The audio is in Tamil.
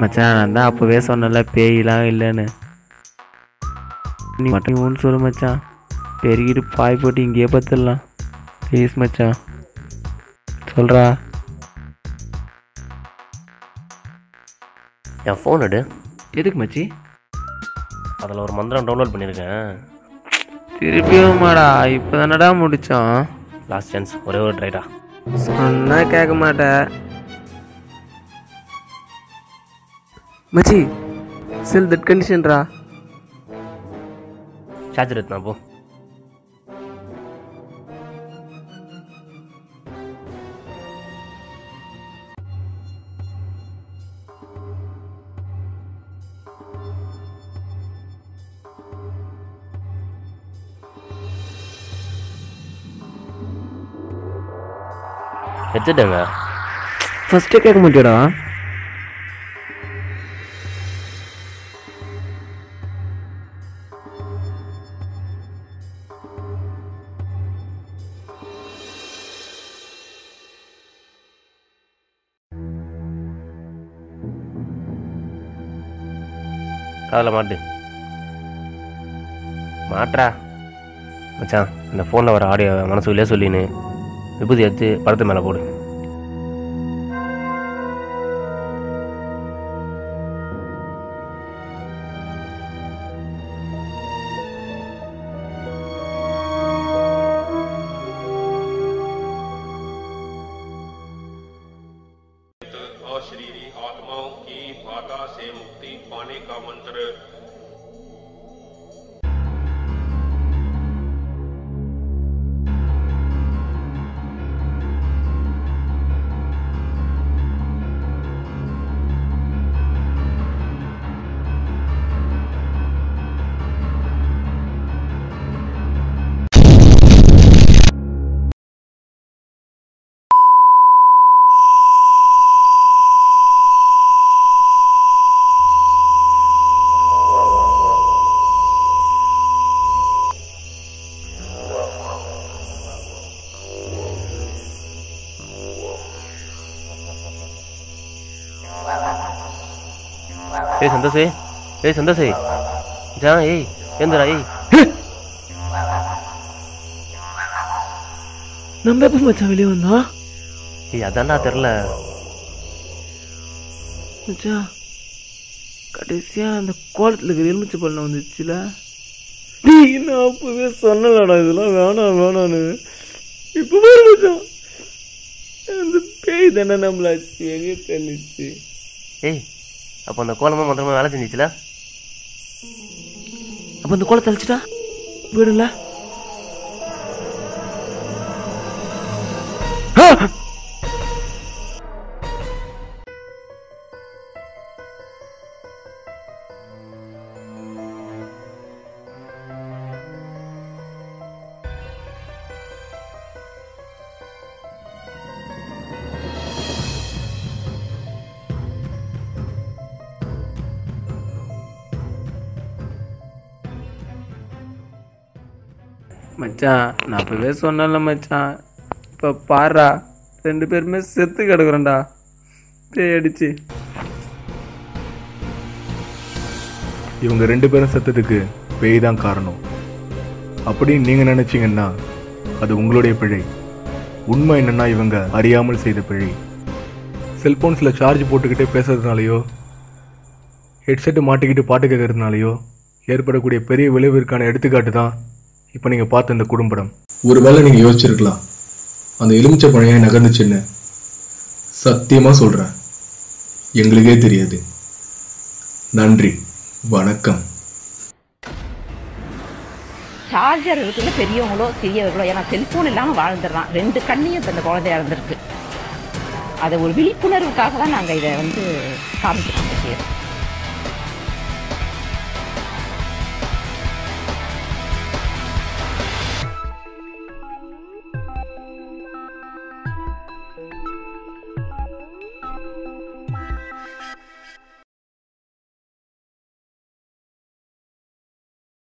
மச்சான் நான் தான் அப்போவே சொன்னல பேயெலாம் இல்லைன்னு. நீ மட்டும் ஒன்று சொல்லு மச்சான், பெருகிட்டு பாய் போட்டு இங்கேயே பார்த்துடலாம் ப்ளீஸ் மச்சான், சொல்கிறா. என் ஃபோன் எடு. எதுக்கு மச்சி? அதில் ஒரு மந்திரம் டவுன்லோட் பண்ணியிருக்கேன். திருப்பியுமாடா? இப்போ தானடா முடித்தோம். லாஸ்ட் சான்ஸ், ஒரே ஒரு ட்ரைடா. சொன்னால் கேட்க மாட்டேன் மச்சி. செல் தட் கண்டிஷன்ரா. சார்ஜர் எடுத்துனா போ. வச்சுட்டேங்க. ஃபஸ்ட்டே கேட்க மாட்டேடா. காதில் மாட்றா மச்சான். இந்த ஃபோனில் வர ஆடியோ மனசுக்குள்ளே சொல்லின்னு விபூதி எடுத்து படத்து மேலே போடு. अशरीरी आत्माओं की बाधा से मुक्ति पाने का मंत्र। ஏய் சந்தோஷே, ஏய் சந்தோஷே, ஜா ஏய் ஏந்திரா ஏய். நம்ம எப்போ மச்சான் வெளியே வந்தோம்? ஏய் அதான்டா தெரில மச்சான். கடைசியாக அந்த கோலத்தில் இருக்கிற எலுமிச்சை பழம் வந்துச்சுல. நான் அப்பவே சொன்னலடா இதெல்லாம் வேணாம் வேணான்னு. இப்போ பாரு மச்சான், அந்த பேய் தானே நம்மளாச்சு எங்கே தெரிஞ்சிச்சு. ஏய் அப்போ அந்த கோலமாக மொத்தமாக வேலை செஞ்சிச்சுல. அப்போ அந்த கோலத்தை அழிச்சிட்டா போயிடும்ல. மச்சான் நான் அப்பவே சொன்னல மச்சான், இப்போ பாடுறா 2 பேருமே செத்து கிடக்குறோண்டா பேய் அடிச்சு. இவங்க 2 பேரும் செத்ததுக்கு பேய் தான் காரணம் அப்படின்னு நீங்க நினைச்சீங்கன்னா அது உங்களுடைய பிழை. உண்மை என்னன்னா இவங்க அறியாமல் செய்த பிழை. செல்போன்ஸில் சார்ஜ் போட்டுக்கிட்டே பேசுறதுனாலையோ ஹெட்செட்டு மாட்டிக்கிட்டு பாட்டு கேட்கறதுனாலையோ ஏற்படக்கூடிய பெரிய விளைவிற்கான எடுத்துக்காட்டு தான் இப்போ நீங்கள் பார்த்த இந்த குடும்பம். ஒருவேளை நீங்கள் யோசிச்சிருக்கலாம் அந்த எலுமிச்சை பழைய நகர்ந்துச்சுன்னு. சத்தியமாக சொல்கிறேன், எங்களுக்கே தெரியாது. நன்றி, வணக்கம். சார்ஜர் இருக்குன்னு பெரியவங்களோ சிறியவர்களோ, ஏன்னா செல்போன் இல்லாமல் வாழ்ந்துடுறான். 2 கண்ணையும் அந்த குழந்தை இறந்துருக்கு. அதை ஒரு விழிப்புணர்வுக்காக தான் நாங்கள் இதை காமிக்கிறோம்.